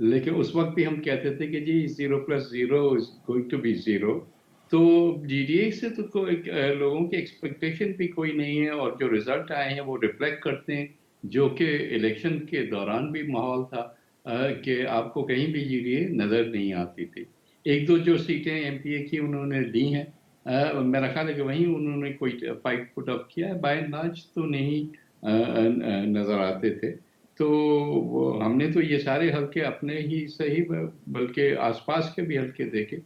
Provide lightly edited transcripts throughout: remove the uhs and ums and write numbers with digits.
لیکن اس وقت بھی ہم کہتے تھے کہ جی 0+0 is going to be 0. تو جی ڈی اے سے تو لوگوں کی ایکسپیکٹیشن بھی کوئی نہیں ہے، اور جو ریزلٹ آئے ہیں وہ ریفلیکٹ کرتے ہیں، جو کہ الیکشن کے دوران بھی ماحول تھا کہ آپ کو کہیں بھی جی ڈی اے نظر نہیں آتی تھی. ایک دو جو سیٹیں ایم پی اے کی انہوں نے لی ہیں، میرا خیال ہے کہ وہیں انہوں نے کوئی فائٹ پٹ اپ کیا ہے، بائی اینڈ لارج تو نہیں نظر آتے تھے. تو ہم نے تو یہ سارے حلقے اپنے ہی صحیح بلکہ آس پاس کے بھی حلقے دیکھے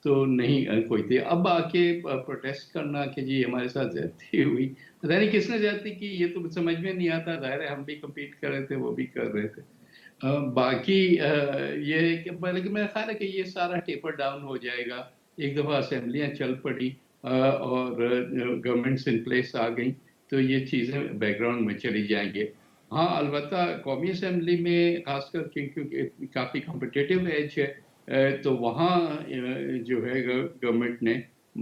تو نہیں کوئی تھے. اب آ کے پروٹیسٹ کرنا کہ جی ہمارے ساتھ زیادتی ہوئی، پتہ نہیں کس نے زیادتی کی، یہ تو سمجھ میں نہیں آتا. ظاہر ہے ہم بھی کمپیٹ کر رہے تھے، وہ بھی کر رہے تھے. باقی یہ ہے کہ لیکن میرا خیال ہے کہ یہ سارا ٹیپر ڈاؤن ہو جائے گا. ایک دفعہ اسمبلیاں چل پڑی اور گورنمنٹس ان پلیس آ گئیں تو یہ چیزیں بیک گراؤنڈ میں چلی جائیں گے. ہاں البتہ قومی اسمبلی میں خاص کر کیونکہ کافی کمپٹیٹیو ایج ہے، تو وہاں جو ہے گورنمنٹ نے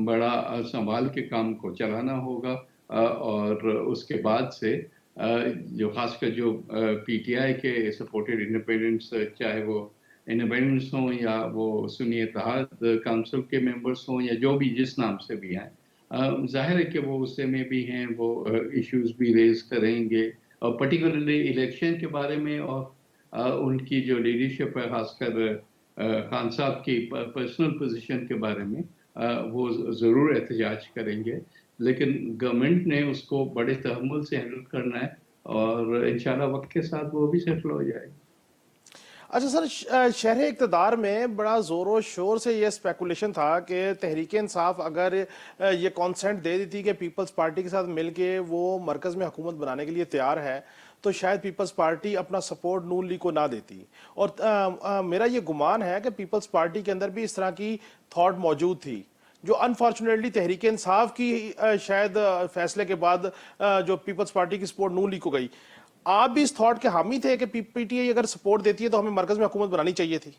بڑا سنبھال کے کام کو چلانا ہوگا. اور اس کے بعد سے جو خاص کر جو پی ٹی آئی کے سپورٹڈ انڈیپینڈنٹس، چاہے وہ انڈیپینڈنٹس ہوں یا وہ سنی اتحاد کونسل کے ممبرس ہوں یا جو بھی جس نام سے بھی ہیں، ظاہر ہے کہ وہ غصے میں بھی ہیں، وہ ایشوز بھی ریز کریں گے، اور پرٹیکولرلی الیکشن کے بارے میں، اور ان کی جو لیڈرشپ ہے خاص کر خان صاحب کی پرسنل پوزیشن کے بارے میں وہ ضرور احتجاج کریں گے. لیکن گورنمنٹ نے اس کو بڑے تحمل سے ہینڈل کرنا ہے، اور انشاءاللہ وقت کے ساتھ وہ بھی سیٹل ہو جائے گا. اچھا سر، شرح اقتدار میں بڑا زور و شور سے یہ اسپیکولیشن تھا کہ تحریک انصاف اگر یہ کانسنٹ دے دیتی کہ پیپلز پارٹی کے ساتھ مل کے وہ مرکز میں حکومت بنانے کے لیے تیار ہے، تو شاید پیپلز پارٹی اپنا سپورٹ نون لیگ کو نہ دیتی. اور میرا یہ گمان ہے کہ پیپلز پارٹی کے اندر بھی اس طرح کی تھاٹ موجود تھی، جو انفارچونیٹلی تحریک انصاف کی شاید فیصلے کے بعد جو پیپلز پارٹی کی سپورٹ نون لیگ کو گئی. آپ بھی اس تھاٹ کے حامی تھے کہ پی ٹی آئی اگر سپورٹ دیتی ہے تو ہمیں مرکز میں حکومت بنانی چاہیے تھی؟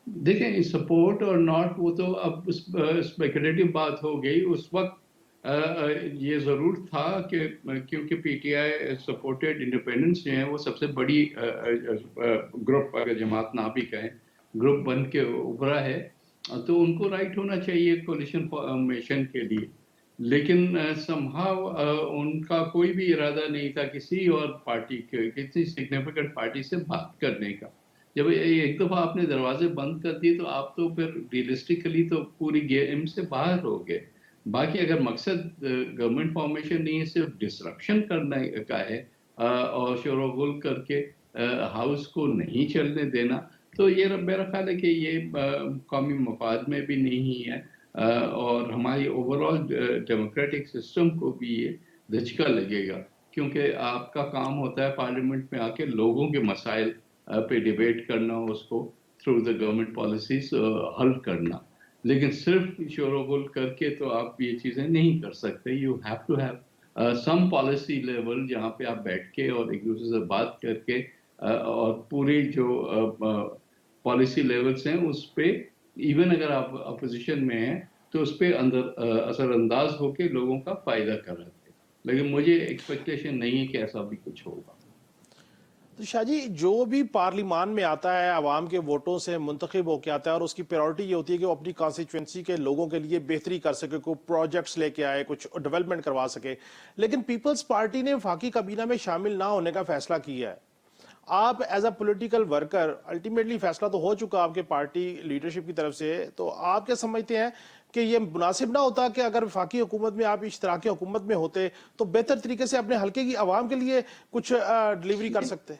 دیکھیں سپورٹ اور ناٹ وہ تو اب اسپیکولیٹو بات ہو گئی. اس وقت یہ ضرور تھا کہ کیونکہ P T I supported independence جو ہیں وہ سب سے بڑی گروپ، اگر جماعت نہ بھی کہیں، گروپ بن کے ابھرا ہے، تو ان کو رائٹ ہونا چاہیے کولیشن فارمیشن کے لیے. لیکن سمہاؤ ان کا کوئی بھی ارادہ نہیں تھا کسی اور پارٹی کے، کسی سگنیفیکنٹ پارٹی سے بات کرنے کا. جب ایک دفعہ آپ نے دروازے بند کر دیے تو آپ تو پھر ریئلسٹکلی تو پوری گیم سے باہر ہو گئے. باقی اگر مقصد گورنمنٹ فارمیشن نہیں ہے، صرف ڈسرپشن کرنے کا ہے اور شور و غل کر کے ہاؤس کو نہیں چلنے دینا، تو یہ میرا خیال ہے کہ یہ قومی مفاد میں بھی نہیں ہے، اور ہماری اوور آل ڈیموکریٹک سسٹم کو بھی یہ دھچکا لگے گا. کیونکہ آپ کا کام ہوتا ہے پارلیمنٹ میں آ کے لوگوں کے مسائل پہ ڈیبیٹ کرنا، اس کو تھرو دا گورنمنٹ پالیسیز حل کرنا. لیکن صرف شور و غل کر کے تو آپ یہ چیزیں نہیں کر سکتے. You have to have some policy level جہاں پہ آپ بیٹھ کے اور ایک دوسرے سے بات کر کے اور پوری جو پالیسی لیولز ہیں اس پہ ایون اگر آپ اپوزیشن میں ہیں تو اس پہ اثر انداز ہو کے لوگوں کا فائدہ کر رہے تھے. لیکن مجھے ایکسپیکٹیشن نہیں ہے کہ ایسا بھی کچھ ہوگا. تو شاہ جی، جو بھی پارلیمان میں آتا ہے عوام کے ووٹوں سے منتخب ہو کے آتا ہے، اور اس کی پریورٹی یہ ہوتی ہے کہ وہ اپنی کانسٹیچوئنسی کے لوگوں کے لیے بہتری کر سکے، کوئی پروجیکٹس لے کے آئے، کچھ ڈیولپمنٹ کروا سکے. لیکن پیپلز پارٹی نے وفاقی کابینہ میں شامل نہ ہونے کا فیصلہ کیا ہے. آپ as a political worker, ultimately فیصلہ تو ہو چکا آپ کے پارٹی لیڈرشپ کی طرف سے، تو آپ کیا سمجھتے ہیں کہ یہ مناسب نہ ہوتا کہ اگر وفاقی حکومت میں آپ اشتراکی حکومت میں ہوتے تو بہتر طریقے سے اپنے حلقے کی عوام کے لیے کچھ ڈلیوری کر سکتے؟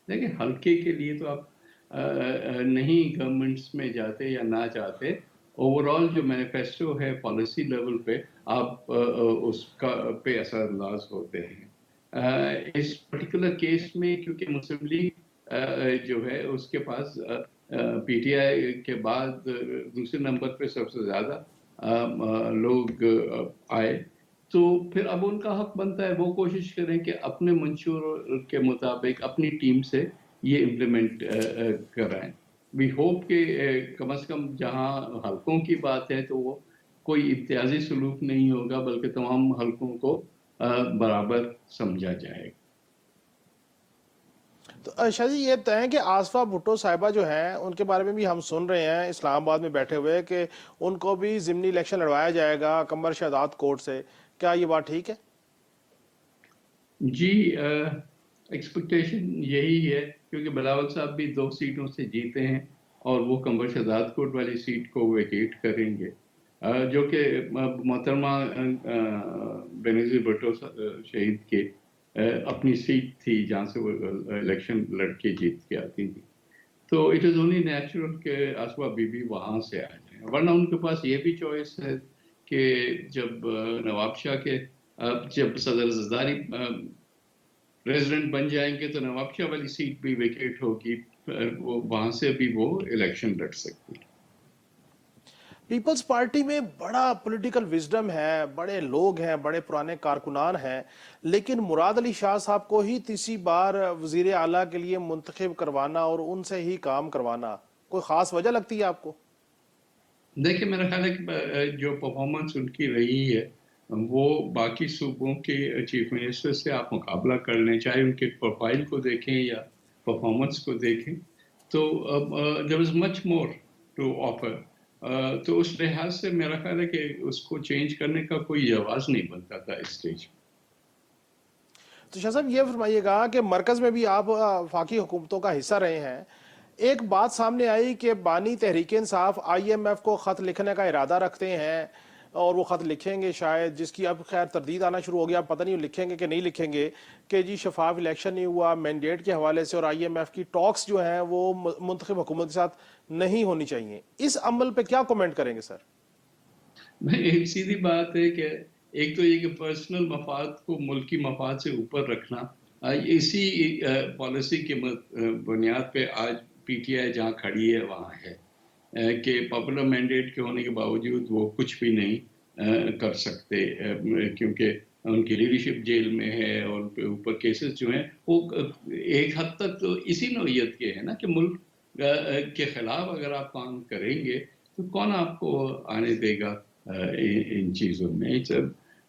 دیکھیں حلقے کے لیے تو آپ نہیں گورنمنٹس میں جاتے یا نہ جاتے، اوور آل جو مینیفیسٹو ہے پالیسی لیول پہ آپ اس کا پہ اثر انداز ہوتے ہیں. اس پرٹیکولر کیس میں کیونکہ مسلم لیگ جو ہے اس کے پاس پی ٹی آئی کے بعد دوسرے نمبر پہ سب سے زیادہ لوگ آئے، تو پھر اب ان کا حق بنتا ہے وہ کوشش کریں کہ اپنے منشور کے مطابق اپنی ٹیم سے یہ امپلیمنٹ کرائیں. وی ہوپ کہ کم از کم جہاں حلقوں کی بات ہے تو وہ کوئی امتیازی سلوک نہیں ہوگا بلکہ تمام حلقوں کو برابر سمجھا جائے گا. تو شاہ جی یہ بتائیں کہ آصفہ بھٹو صاحبہ جو ہیں ان کے بارے میں بھی ہم سن رہے ہیں اسلام آباد میں بیٹھے ہوئے کہ ان کو بھی ضمنی الیکشن لڑوایا جائے گا قمر شہزاد کورٹ سے، کیا یہ بات ٹھیک ہے؟ جی ایکسپیکٹیشن یہی ہے کیونکہ بلاول صاحب بھی 2 سیٹوں سے جیتے ہیں اور وہ قمر شہزاد کوٹ والی سیٹ کو ویکیٹ کریں گے، جو کہ محترمہ بینظیر بھٹو شہید کے اپنی سیٹ تھی جہاں سے وہ الیکشن لڑ کے جیت کے آتی تھی، تو اٹ از اونلی نیچرل کہ آصفہ بی بی وہاں سے آ جائیں، ورنہ ان کے پاس یہ بھی چوائس ہے کہ جب نواب شاہ کے جب صدر زرداری پریزیڈنٹ بن جائیں گے تو نواب شاہ والی سیٹ بھی ویکیٹ ہوگی، وہاں سے بھی وہ الیکشن لڑ سکتی ہے۔ پیپلز پارٹی میں بڑا پولیٹیکل وزڈم ہے، بڑے لوگ ہیں، بڑے پرانے کارکنان ہیں، لیکن مراد علی شاہ صاحب کو ہی تیسری بار وزیر اعلیٰ کے لیے منتخب کروانا اور ان سے ہی کام کروانا کوئی خاص وجہ لگتی ہے آپ کو؟ دیکھیں میرا خیال ہے کہ جو پرفارمنس ان کی رہی ہے وہ باقی صوبوں کے چیف منسٹر سے آپ مقابلہ کر لیں، چاہے ان کے پروفائل کو دیکھیں یا پرفارمنس کو دیکھیں، تو there is much more to offer، تو اس لحاظ سے میرا خیال ہے کہ اس کو چینج کرنے کا کوئی جواز نہیں بنتا تھا اس اسٹیج۔ تو شاہ صاحب یہ فرمائیے گا کہ مرکز میں بھی آپ وفاقی حکومتوں کا حصہ رہے ہیں، ایک بات سامنے آئی کہ بانی Tehreek Insaf I am F کو خط لکھنے کا ارادہ رکھتے ہیں اور وہ خط لکھیں گے شاید، جس کی اب خیر تردید آنا شروع ہو گیا، پتہ نہیں لکھیں گے کہ نہیں لکھیں گے، کہ جی شفاف الیکشن نہیں ہوا مینڈیٹ کے حوالے سے اور آئی ایم ایف کی ٹاکس جو ہیں وہ منتخب حکومت کے ساتھ نہیں ہونی چاہیے، اس عمل پہ کیا کومنٹ کریں گے سر؟ ایک سیدھی بات ہے کہ ایک تو یہ کہ پرسنل مفاد کو ملکی مفاد سے اوپر رکھنا، اسی پالیسی کے بنیاد پہ آج پی ٹی آئی جہاں کھڑی ہے وہاں ہے کہ پاپولر مینڈیٹ کے ہونے کے باوجود وہ کچھ بھی نہیں کر سکتے، کیونکہ ان کی لیڈرشپ جیل میں ہے اور اوپر کیسز جو ہیں وہ ایک حد تک تو اسی نوعیت کے ہیں نا کہ ملک کے خلاف اگر آپ کام کریں گے تو کون آپ کو آنے دے گا ان چیزوں میں،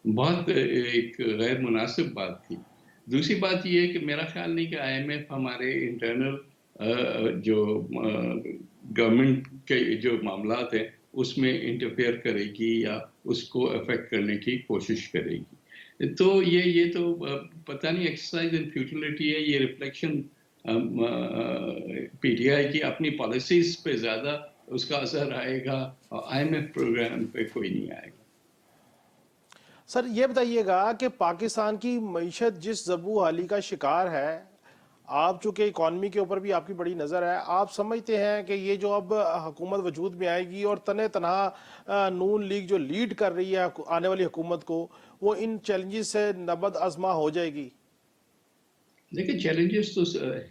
بہت ایک غیر مناسب بات تھی۔ دوسری بات یہ ہے کہ میرا خیال نہیں کہ آئی ایم ایف ہمارے انٹرنل جو گورنمنٹ کے جو معاملات ہیں اس میں انٹرفیئر کرے گی یا اس کو افیکٹ کرنے کی کوشش کرے گی، تو یہ تو پتہ نہیں ایکسرسائز ان فیوٹیلٹی ہے، یہ ریفلیکشن پی ٹی آئی کی اپنی پالیسیز پہ زیادہ اس کا اثر آئے گا، اور آئی ایم ایف پروگرام پہ کوئی نہیں آئے گا۔ سر یہ بتائیے گا کہ پاکستان کی معیشت جس زبوں حالی کا شکار ہے، آپ چونکہ اکانومی کے اوپر بھی آپ کی بڑی نظر ہے، آپ سمجھتے ہیں کہ یہ جو اب حکومت وجود میں آئے گی اور تنہا نون لیگ جو لیڈ کر رہی ہے آنے والی حکومت کو، وہ ان چیلنجز سے نبرد آزما ہو جائے گی؟ دیکھیں چیلنجز تو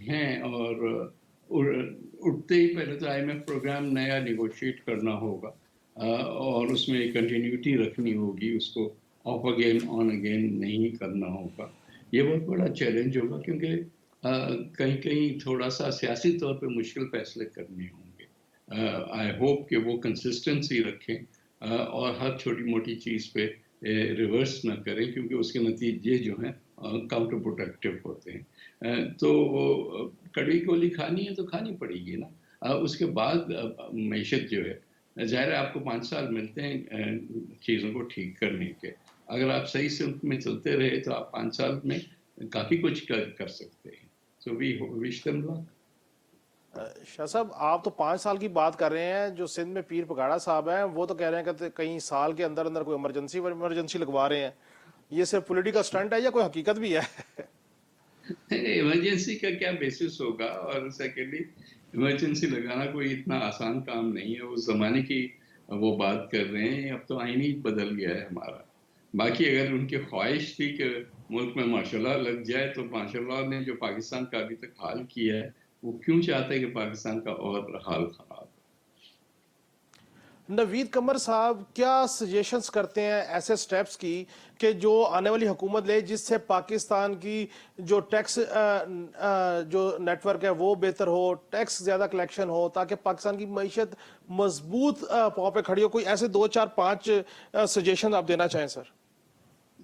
ہیں، اور اٹھتے ہی پہلے تو آئی ایم ایف پروگرام نیا نیگوشیٹ کرنا ہوگا، اور اس میں کنٹینیوٹی رکھنی ہوگی، اس کو آف اگین آن اگین نہیں کرنا ہوگا، یہ بہت بڑا چیلنج ہوگا کیونکہ کہیں کہیں تھوڑا سا سیاسی طور پہ مشکل فیصلے کرنے ہوں گے۔ آئی ہوپ کہ وہ کنسسٹنسی رکھیں اور ہر چھوٹی موٹی چیز پہ ریورس نہ کریں، کیونکہ اس کے نتیجے جو ہیں کاؤنٹر پروڈکٹیو ہوتے ہیں، تو کڑوی گولی کھانی ہے تو کھانی پڑے گی نا۔ اس کے بعد معیشت جو ہے ظاہر ہے آپ کو 5 سال ملتے ہیں چیزوں کو ٹھیک کرنے کے، اگر آپ صحیح سمت میں چلتے رہے تو آپ 5 سال میں کافی کچھ کر سکتے ہیں، سو وی وش دم لک۔ شاہ صاحب آپ تو 5 سال کی بات کر رہے ہیں، جو سندھ میں پیر پگاڑا صاحب ہیں وہ تو کہہ رہے ہیں کہ کئی سال کے اندر اندر کوئی ایمرجنسی لگوا رہے ہیں، یہ صرف پولیٹیکل سٹنٹ ہے یا کوئی حقیقت بھی ہے؟ ایمرجنسی کا کیا بیسس ہوگا، اور سیکنڈلی ایمرجنسی لگانا کوئی اتنا آسان کام نہیں ہے، اس زمانے کی وہ بات کر رہے ہیں، اب تو آئین ہی بدل گیا ہے ہمارا۔ باقی اگر ان کی خواہش تھی کہ ملک میں مارشل لا لگ جائے تو مارشل لا نے جو پاکستان کا ابھی تک حال کیا ہے وہ کیوں چاہتے ہیں کہ پاکستان کا اور حال خراب ہو۔ نوید قمر صاحب کیا سجیشنز کرتے ہیں ایسے سٹیپس کی کہ جو آنے والی حکومت لے جس سے پاکستان کی جو ٹیکس جو نیٹ ورک ہے وہ بہتر ہو، ٹیکس زیادہ کلیکشن ہو، تاکہ پاکستان کی معیشت مضبوط پاؤں پہ کھڑی ہو؟ کوئی ایسے 2 4 5 سجیشن آپ دینا چاہیں سر؟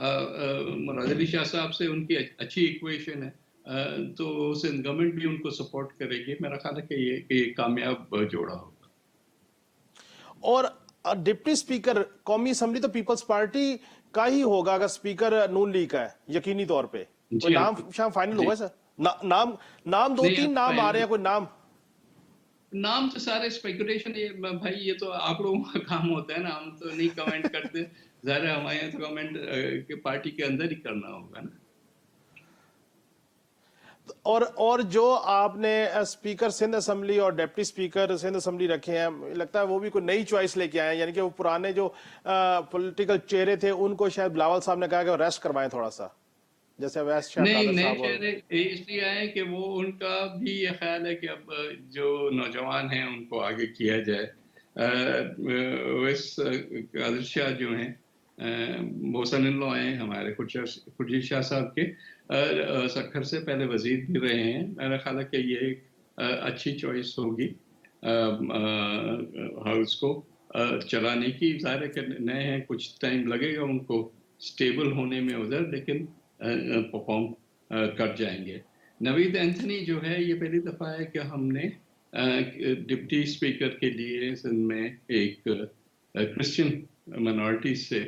مراد علی شاہ صاحب سے ان کی اچھی ایکویشن ہے، تو سندھ گورنمنٹ بھی ان کو سپورٹ کرے گی. میرا خیال ہے کہ یہ کامیاب جوڑا ہوگا. اور ڈپٹی اسپیکر قومی اسمبلی تو پیپلز پارٹی کا ہی ہوگا اگر اسپیکر نون لیگ کا ہے یقینی طور پہ. کوئی جی ہاں. نام شام فائنل جی ہوا ہے سر؟ نام دو نہیں، تین اب نام آ رہے فائنل ہیں، کوئی نام؟ نام تو سارے اسپیکولیشن. بھائی یہ تو آپ لوگوں کا کام ہوتا ہے نا، ہم تو نہیں کمنٹ کرتے. ظاہر ہے ہمارے یہاں تو کمنٹ پارٹی کے اندر ہی کرنا ہوگا نا. اور جو آپ نے اسپیکر سندھ اسمبلی اور ڈپٹی اسپیکر سندھ اسمبلی رکھے ہیں، لگتا ہے وہ بھی کوئی نئی چوائس لے کے آئے ہیں، یعنی کہ وہ پرانے جو پولیٹیکل چہرے تھے ان کو شاید بلاول صاحب نے کہا کہ ریسٹ کروائیں تھوڑا سا، جیسے ویس شاہ نہیں، قادر نئے صاحب. اور چہرے اس لیے آئے کہ وہ ان کا بھی یہ خیال ہے کہ اب جو نوجوان ہیں ان کو آگے کیا جائے. ویس قادر شاہ جو ہیں وہ سن ان لو ہیں ہمارے خورشید شاہ صاحب کے، سکھر سے پہلے وزیر بھی رہے ہیں. میرا خیال ہے کہ یہ ایک اچھی چوائس ہوگی ہاؤس کو چلانے کی. ظاہر ہے کہ نئے ہیں، کچھ ٹائم لگے گا ان کو اسٹیبل ہونے میں ادھر، لیکن پرفارم کر جائیں گے. نوید اینتھنی جو ہے یہ پہلی دفعہ ہے کہ ہم نے ڈپٹی اسپیکر کے لیے سندھ میں ایک کرسچن منارٹی سے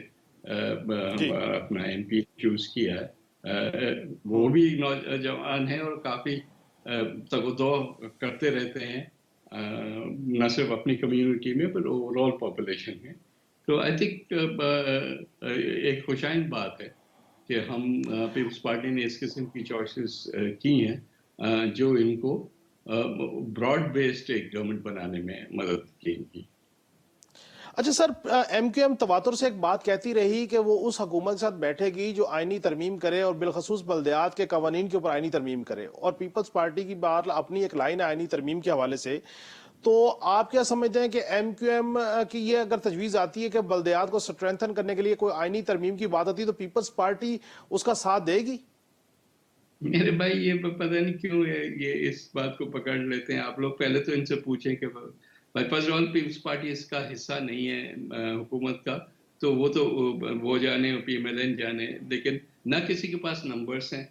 جی اپنا ایم پی چوز کیا ہے. وہ بھی نوجوان ہیں اور کافی تگ و دو کرتے رہتے ہیں، نہ صرف اپنی کمیونٹی میں پر اوور آل پاپولیشن میں. تو آئی تھنک ایک خوشائند بات ہے کہ ہم پیپلز پارٹی نے اس قسم کی چوائسز کی ہیں جو ان کو براڈ بیسڈ ایک گورنمنٹ بنانے میں مدد کی. اچھا سر، ایم کیو ایم تواتر سے ایک بات کہتی رہی کہ وہ اس حکومت کے ساتھ بیٹھے گی جو آئینی ترمیم کرے اور بالخصوص بلدیات کے قوانین کے اوپر آئینی ترمیم کرے، اور پیپلز پارٹی کی بات اپنی ایک لائن ہے آئینی ترمیم کے حوالے سے. تو آپ کیا سمجھتے ہیں کہ ایم کیو ایم کی یہ اگر تجویز آتی ہے کہ بلدیات کو سٹرینتھن کرنے کے لیے کوئی آئینی ترمیم کی بات آتی ہے تو پیپلز پارٹی اس کا ساتھ دے گی؟ میرے بھائی یہ پتہ نہیں کیوں یہ اس بات کو پکڑ لیتے ہیں. آپ لوگ پہلے تو ان سے پوچھیں کہ فرسٹ آل پیپلز پارٹی اس کا حصہ نہیں ہے حکومت کا، تو وہ جانے پی ایم ایل این جانے. لیکن نہ کسی کے پاس نمبرز ہیں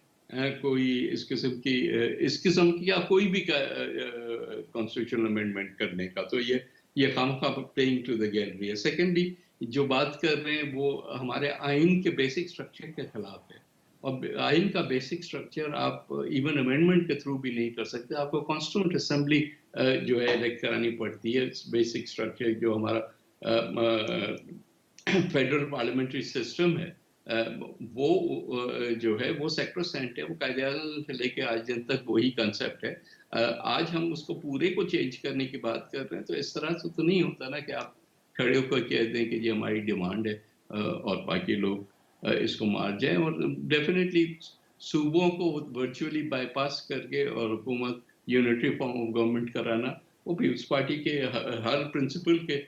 کوئی اس قسم کی یا کوئی بھی کانسٹیٹیوشنل امینڈمنٹ کرنے کا. تو یہ خامخواہ پلینگ ٹو دا گیلری ہے. سیکنڈلی جو بات کر رہے ہیں وہ ہمارے آئین کے بیسک اسٹرکچر کے خلاف ہے. اور آئین کا بیسک سٹرکچر آپ ایون امینڈمنٹ کے تھرو بھی نہیں کر سکتے. آپ کو کانسٹیٹیوئنٹ اسمبلی جو ہے الیکٹ کرانی پڑتی ہے. بیسک سٹرکچر جو ہمارا فیڈرل پارلیمنٹری سسٹم ہے وہ جو ہے وہ سیکروسینٹ ہے. وہ قائد اعظم سے لے کے آج دن تک وہی کنسیپٹ ہے. آج ہم اس کو پورے کو چینج کرنے کی بات کر رہے ہیں تو اس طرح سے تو نہیں ہوتا نا کہ آپ کھڑے ہو کر کہہ دیں کہ یہ ہماری ڈیمانڈ ہے اور باقی لوگ اس کو مار جائیں. اور ڈیفینیٹلی صوبوں کو ورچولی بائی پاس کر کے اور حکومت یونٹری فارم آف گورنمنٹ کرانا وہ پیپلز پارٹی کے ہر پرنسپل کے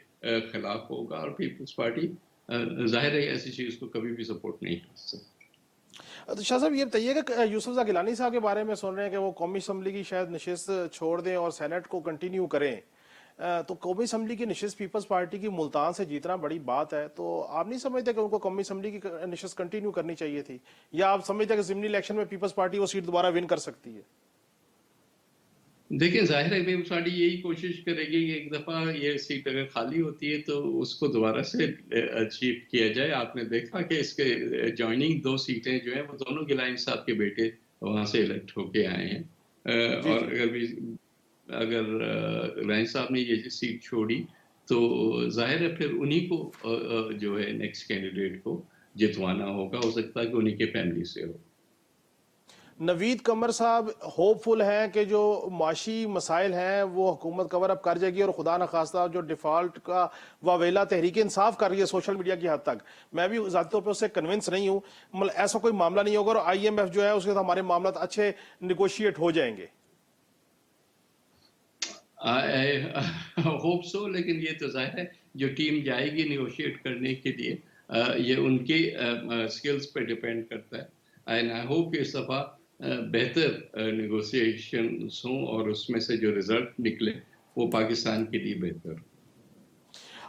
خلاف ہوگا. اور پیپلز پارٹی ظاہر ہے ایسی چیز کو کبھی بھی سپورٹ نہیں کر سکتی. شاہ صاحب یہ بتائیے کہ یوسف زاں گیلانی صاحب کے بارے میں سن رہے ہیں کہ وہ قومی اسمبلی کی شاید نشست چھوڑ دیں اور سینٹ کو کنٹینیو کریں. تو قومی اسمبلی کی نشست پیپلز پارٹی کی ملتان سے جیتنا بڑی بات ہے، تو آپ نہیں سمجھتے کہ ان کو قومی اسمبلی کی نشست کنٹینیو کرنی چاہیے تھی، یا آپ سمجھتے ہیں کہ ضمنی الیکشن میں پیپلز پارٹی وہ سیٹ دوبارہ ون کر سکتی ہے؟ دیکھیں ظاہر ہے پیپلز پارٹی یہی کوشش کرے گی کہ ایک دفعہ یہ سیٹ اگر خالی ہوتی ہے تو اس کو دوبارہ سے اچیو کیا جائے. آپ نے دیکھا کہ اس کے جوائننگ 2 سیٹیں جو ہیں وہ دونوں گیلانی صاحب کے بیٹے وہاں سے الیکٹ ہو کے آئے ہیں. جی اور جی. اگر گیلانی صاحب نے یہ سیٹ چھوڑی تو ظاہر ہے پھر انہی کو جو ہے نیکسٹ کینڈیڈیٹ کو جتوانا ہوگا. ہو سکتا ہے کہ انہی کے فیملی سے ہو. نوید قمر صاحب ہوپ فل ہیں کہ جو معاشی مسائل ہیں وہ حکومت کور اپ کر جائے گی، اور خدا نخواستہ جو ڈیفالٹ کا واویلا تحریک انصاف کر رہی ہے سوشل میڈیا کی حد تک، میں بھی ذاتی طور پہ اس سے کنونس نہیں ہوں، مطلب ایسا کوئی معاملہ نہیں ہوگا اور آئی ایم ایف جو ہے اس کے ساتھ ہمارے معاملات اچھے نیگوشیٹ ہو جائیں گے. Hope so. لیکن یہ تو ظاہر ہے جو ٹیم جائے گی نیگوشیٹ کرنے کے لیے یہ ان کی سکلز پہ ڈیپینڈ کرتا ہے. اینڈ آئی ہوپ کہ اس دفعہ بہتر نیگوسیشنز ہوں اور اس میں سے جو رزلٹ نکلے وہ پاکستان کے لیے بہتر ہو.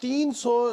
300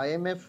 IMF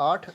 $8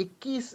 21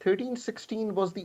13-16 was the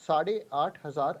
8,500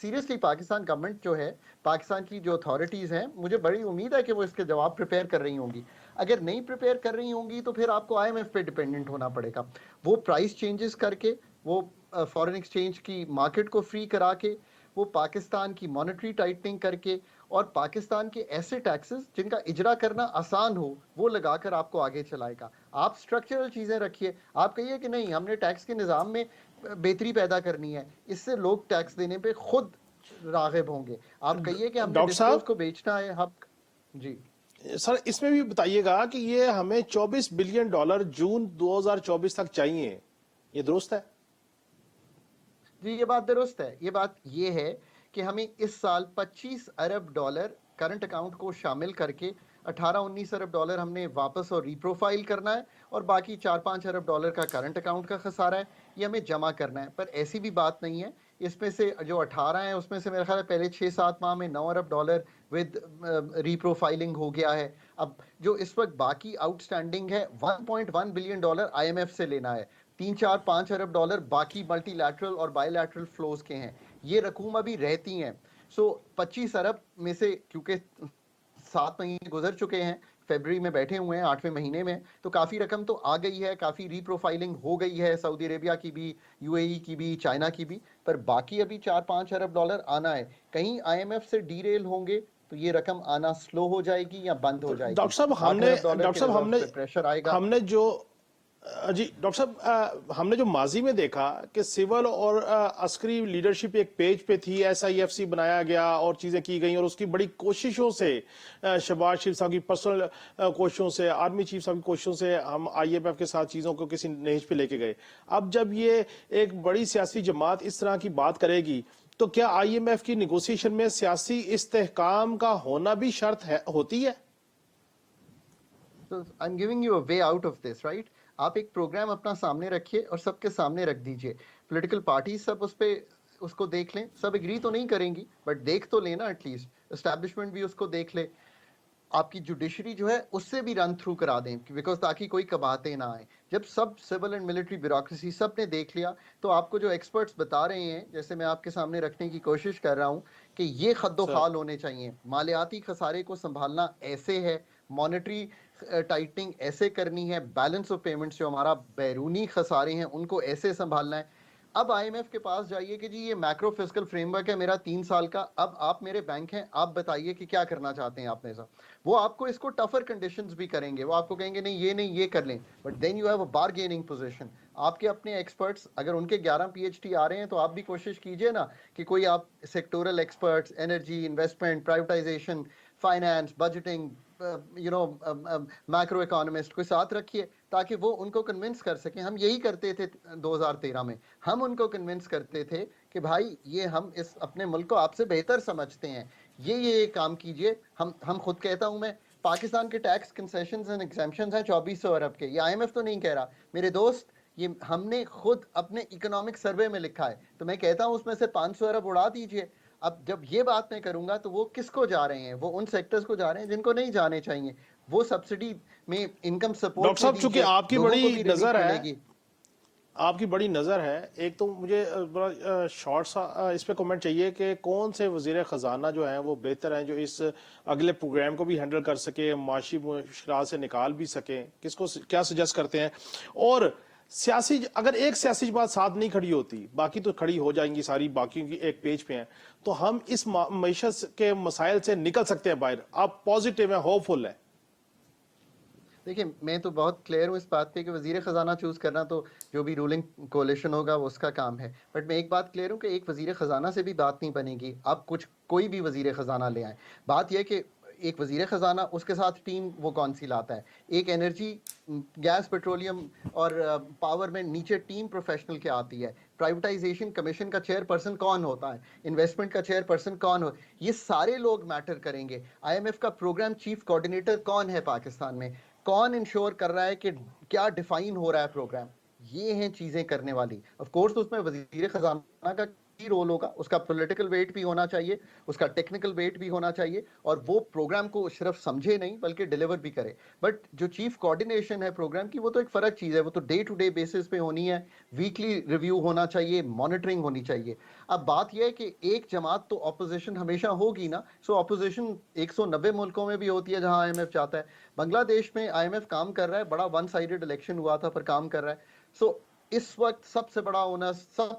seriously Pakistan government جو ہے، پاکستان کی جو اتھارٹیز ہیں، مجھے بڑی امید ہے کہ وہ اس کے جواب پریپیئر کر رہی ہوں گی. اگر نہیں پریپیئر کر رہی ہوں گی تو پھر آپ کو آئی ایم ایف پہ ڈپینڈنٹ ہونا پڑے گا. وہ پرائس چینجز کر کے، وہ فارن ایکسچینج کی مارکیٹ کو فری کرا کے، وہ پاکستان کی مانیٹری ٹائٹنگ کر کے، اور پاکستان کے ایسے ٹیکسز جن کا اجرا کرنا آسان ہو وہ لگا کر آپ کو آگے چلائے گا. آپ اسٹرکچرل چیزیں رکھیے. آپ کہیے کہ نہیں، ہم نے ٹیکس کے نظام میں بہتری پیدا کرنی ہے، اس سے لوگ ٹیکس دینے پہ خود راغب ہوں گے. آپ کہیے کہ ہم نے ڈاکٹر صاحب ڈسپوز کو بیچنا ہے، ہم جی سر اس میں بھی بتائیے گا کہ یہ ہمیں $24 بلین جون 2024 تک چاہیے، یہ درست ہے؟ جی یہ بات درست ہے. یہ بات یہ ہے کہ ہمیں اس سال $25 ارب کرنٹ اکاؤنٹ کو شامل کر کے 18-19 ارب ڈالر ہم نے واپس اور ریپروفائل کرنا ہے، اور باقی 4-5 ارب ڈالر کا کرنٹ اکاؤنٹ کا خسارہ ہے، یہ ہمیں جمع کرنا ہے. پر ایسی بھی بات نہیں ہے، اس میں سے جو 18 ہیں اس میں سے میرا خیال ہے پہلے 6-7 ماہ میں 9 ارب ڈالر ود ریپروفائلنگ ہو گیا ہے. اب جو اس وقت باقی آؤٹ اسٹینڈنگ ہے $1.1 بلین آئی ایم ایف سے لینا ہے. 3-4-5 ارب ڈالر باقی ملٹی لیٹرل اور بائی لیٹرل فلوز کے ہیں. یہ رقوم ابھی رہتی ہیں. سو 25 ارب میں سے، کیونکہ 7 مہینے گزر چکے ہیں، فیبرری میں بیٹھے ہوئے ہیں 8ویں مہینے میں، تو کافی رقم تو آ گئی ہے، کافی ری پروفائلنگ ہو گئی ہے سعودی عربیہ کی بھی، یو اے ای کی بھی، چائنا کی بھی. پر باقی ابھی 4-5 ارب ڈالر آنا ہے. کہیں آئی ایم ایف سے ڈی ریل ہوں گے تو یہ رقم آنا سلو ہو جائے گی یا بند ہو جائے گی. ڈاکٹر صاحب 8 ارب ڈالر کے ریزروز پہ پریشر آئے گا. ہم نے جو جی ڈاکٹر صاحب ہم نے جو ماضی میں دیکھا کہ سول اور عسکری لیڈرشپ ایک پیج پہ تھی، ایس آئی ایف سی بنایا گیا اور چیزیں کی گئیں، اور اس کی بڑی کوششوں سے، شہباز شریف صاحب کی پرسنل کوششوں سے، آرمی چیف صاحب کی کوششوں سے ہم آئی ایم ایف کے ساتھ چیزوں کو کسی نہج پہ لے کے گئے. اب جب یہ ایک بڑی سیاسی جماعت اس طرح کی بات کرے گی تو کیا آئی ایم ایف کی نیگوسیشن میں سیاسی استحکام کا ہونا بھی شرط ہوتی ہے؟ So I'm giving you a way out of this, right? آپ ایک پروگرام اپنا سامنے رکھیے اور سب کے سامنے رکھ دیجئے. پولیٹیکل پارٹیز سب اس پہ اس کو دیکھ لیں. سب اگری تو نہیں کریں گی بٹ دیکھ تو لینا ایٹ لیسٹ. اسٹیبلشمنٹ بھی اس کو دیکھ لے. آپ کی جوڈیشری جو ہے اس سے بھی رن تھرو کرا دیں، بیکاز تاکہ کوئی کباتیں نہ آئیں. جب سب سول اینڈ ملٹری بیوروکریسی سب نے دیکھ لیا تو آپ کو جو ایکسپرٹس بتا رہے ہیں، جیسے میں آپ کے سامنے رکھنے کی کوشش کر رہا ہوں، کہ یہ خد و سر خال ہونے چاہیے. مالیاتی خسارے کو سنبھالنا ایسے ہے، مانیٹری ٹائٹنگ ایسے کرنی ہے، بیلنس آف پیمنٹس جو ہمارا بیرونی خسارے ہیں ان کو ایسے سنبھالنا ہے. اب آئی ایم ایف کے پاس جائیے کہ جی یہ میکرو فسکل فریم ورک ہے میرا 3 سال کا، اب آپ میرے بینک ہیں، آپ بتائیے کہ کیا کرنا چاہتے ہیں آپ میرے ساتھ. وہ آپ کو اس کو ٹفر کنڈیشنز بھی کریں گے. وہ آپ کو کہیں گے نہیں یہ کر لیں، but then you have a bargaining position. آپ کے اپنے ایکسپرٹس اگر ان کے 11 پی ایچ ڈی آ رہے ہیں تو آپ بھی کوشش کیجئے نا کہ کوئی آپ sectoral experts, energy, investment, privatisation, finance, budgeting, macro economist کوئی ساتھ رکھیے تاکہ وہ ان کو کنونس کر سکیں. ہم یہی کرتے تھے 2013 میں. ہم ان کو کنونس کرتے تھے کہ بھائی یہ ہم اس اپنے ملک کو آپ سے بہتر سمجھتے ہیں، یہ کام کیجئے. ہم خود کہتا ہوں میں، پاکستان کے ٹیکس کنسیشنز اینڈ ایگزیمپشنز ہیں 2400 ارب کے. یہ آئی ایم ایف تو نہیں کہہ رہا میرے دوست، یہ ہم نے خود اپنے اکنامک سروے میں لکھا ہے. تو میں کہتا ہوں اس میں سے 500 ارب اڑا دیجئے. اب جب یہ بات میں کروں گا تو وہ کس کو جا رہے ہیں؟ وہ ان سیکٹرز کو جا رہے ہیں جن کو نہیں جانے چاہیے. وہ سبسڈی میں انکم سپورٹ ڈاکٹر میں صاحب چونکہ دیجئے، آپ کی لوگوں کو بڑی بھی نظر ریلیف ہے، ملے گی. آپ کی بڑی نظر ہے، ایک تو مجھے بڑا شارٹ سا اس پہ کمنٹ چاہیے کہ کون سے وزیر خزانہ جو ہیں وہ بہتر ہیں جو اس اگلے پروگرام کو بھی ہینڈل کر سکے، معاشی مشکلات سے نکال بھی سکیں، کس کو کیا سجیسٹ کرتے ہیں؟ اور سیاسی اگر ایک سیاسی جماعت ساتھ نہیں کھڑی ہوتی، باقی تو کھڑی ہو جائیں گی ساری، باقی کی ایک پیج پہ ہیں، تو ہم اس معیشت کے مسائل سے نکل سکتے ہیں باہر. آپ پازیٹیو ہیں، ہوپ فل ہیں؟ دیکھیں میں تو بہت کلیئر ہوں اس بات پہ کہ وزیر خزانہ چوز کرنا تو جو بھی رولنگ کولیشن ہوگا وہ اس کا کام ہے. بٹ میں ایک بات کلیئر ہوں کہ ایک وزیر خزانہ سے بھی بات نہیں بنے گی. آپ کوئی بھی وزیر خزانہ لے آئیں، بات یہ کہ ایک وزیر خزانہ اس کے ساتھ ٹیم وہ کون سی لاتا ہے. ایک انرجی، گیس، پیٹرولیم اور پاور میں نیچے ٹیم پروفیشنل کیا آتی ہے. پرائیویٹائزیشن کمیشن کا چیئر پرسن کون ہوتا ہے، انویسٹمنٹ کا چیئر پرسن کون ہو، یہ سارے لوگ میٹر کریں گے. آئی ایم ایف کا پروگرام چیف کوآرڈینیٹر کون ہے پاکستان میں، کون انشور کر رہا ہے کہ کیا ڈیفائن ہو رہا ہے پروگرام، یہ ہیں چیزیں کرنے والی. آف کورس اس میں وزیر خزانہ کا رول ہوگا, اس کا پولیٹیکل ویٹ بھی ہونا چاہیے, اس کا ٹیکنیکل ویٹ بھی ہونا چاہیے, اور وہ پروگرام کو صرف سمجھے نہیں بلکہ ڈیلیور بھی کرے. بٹ جو چیف کوآرڈینیشن ہے پروگرام کی, وہ تو ایک فرق چیز ہے, وہ تو ڈے ٹو ڈے بیسس پہ ہونی ہے, ویکلی ریویو ہونا چاہیے, مانیٹرنگ ہونی چاہیے. اب بات یہ ہے کہ ایک جماعت تو اپوزیشن ہمیشہ ہوگی نا, سو اپوزیشن 190 ملکوں میں بھی ہوتی ہے جہاں آئی ایم ایف چاہتا ہے. بنگلہ دیش میں آئی ایم ایف کام کر رہا ہے, بڑا ون سائیڈڈ الیکشن ہوا تھا پر کام کر رہا ہے. سو اس وقت سب سے بڑا اونس, سب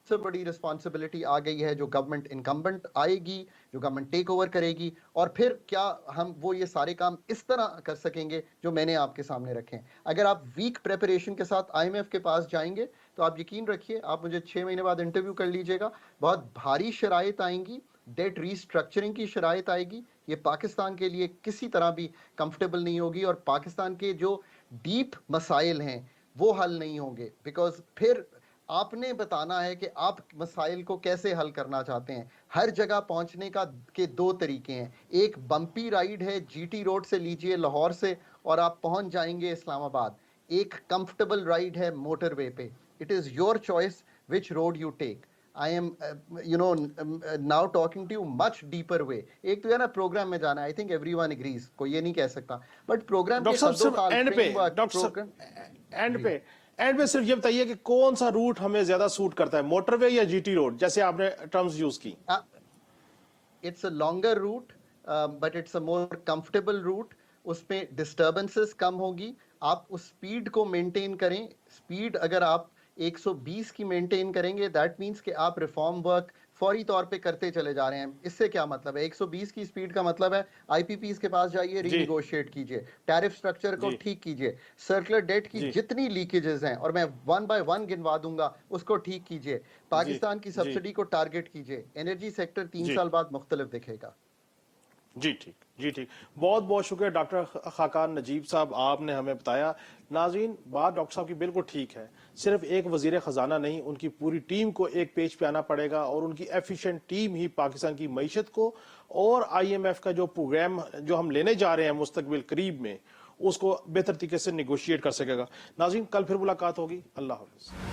سے بڑی رسپانسبلٹی آ گئی ہے جو گورنمنٹ انکمبنٹ آئے گی, جو گورنمنٹ ٹیک اوور کرے گی, اور پھر کیا ہم وہ یہ سارے کام اس طرح کر سکیں گے جو میں نے آپ کے سامنے رکھے ہیں. اگر آپ ویک پریپریشن کے ساتھ آئی ایم ایف کے پاس جائیں گے تو آپ یقین رکھیے, آپ مجھے 6 مہینے بعد انٹرویو کر لیجئے گا, بہت بھاری شرائط آئیں گی, ڈیٹ ریسٹرکچرنگ کی شرائط آئے گی. یہ پاکستان کے لیے کسی طرح بھی کمفرٹیبل نہیں ہوگی, اور پاکستان کے جو ڈیپ مسائل ہیں وہ حل نہیں ہوں گے, بیکاز پھر آپ نے بتانا ہے کہ آپ مسائل کو کیسے حل کرنا چاہتے ہیں. ہر جگہ پہنچنے کا کے 2 طریقے ہیں, ایک بمپی رائیڈ ہے, جی ٹی روڈ سے لیجئے لاہور سے اور آپ پہنچ جائیں گے اسلام آباد. ایک کمفرٹیبل رائیڈ ہے موٹر وے پہ. It is your choice which road you take. I am now talking to you much deeper way. ایک تو ہے نا پروگرام میں جانا ہے, I think everyone agrees, کوئی یہ نہیں کہہ سکتا, بٹ پروگرام کے ڈاکٹر صاحب خد و صرف خال اینڈ پہ, فریم ورک ڈاکٹر پروگرام. صاحب اینڈ پہ صرف یہ بتائیے کہ کون سا روٹ ہمیں زیادہ سوٹ کرتا ہے, موٹر وے یا جی ٹی روڈ, جیسے آپ نے ٹرمز یوز کی. It's a longer route but it's a more comfortable route. اس پہ ڈسٹربنسز کم ہوگی, آپ اس سپیڈ کو مینٹین کریں. سپیڈ اگر آپ 120 کی مینٹین کریں گے, دیٹ مینس کہ آپ ریفارم ورک فوری طور پہ کرتے چلے جا رہے ہیں. اس سے کیا مطلب ہے, 120 کی سپیڈ کا مطلب ہے آئی پی پیز کے پاس جائیے, ری نیگوشیٹ کیجئے, ٹیرف سٹرکچر کو ٹھیک کیجئے, سرکولر ڈیٹ کی جتنی لیکیجز ہیں, اور میں 1 بائی 1 گنوا دوں گا, اس کو ٹھیک کیجئے. پاکستان کی سبسڈی کو ٹارگٹ کیجئے. انرجی سیکٹر 3 سال بعد مختلف دکھے گا. جی ٹھیک, بہت بہت شکریہ ڈاکٹر خاقان نجیب صاحب, آپ نے ہمیں بتایا. ناظرین, بات ڈاکٹر صاحب کی بالکل ٹھیک ہے, صرف ایک وزیر خزانہ نہیں, ان کی پوری ٹیم کو ایک پیج پہ آنا پڑے گا, اور ان کی ایفیشینٹ ٹیم ہی پاکستان کی معیشت کو اور آئی ایم ایف کا جو پروگرام جو ہم لینے جا رہے ہیں مستقبل قریب میں, اس کو بہتر طریقے سے نیگوشیٹ کر سکے گا. ناظرین, کل پھر ملاقات ہوگی. اللہ حافظ.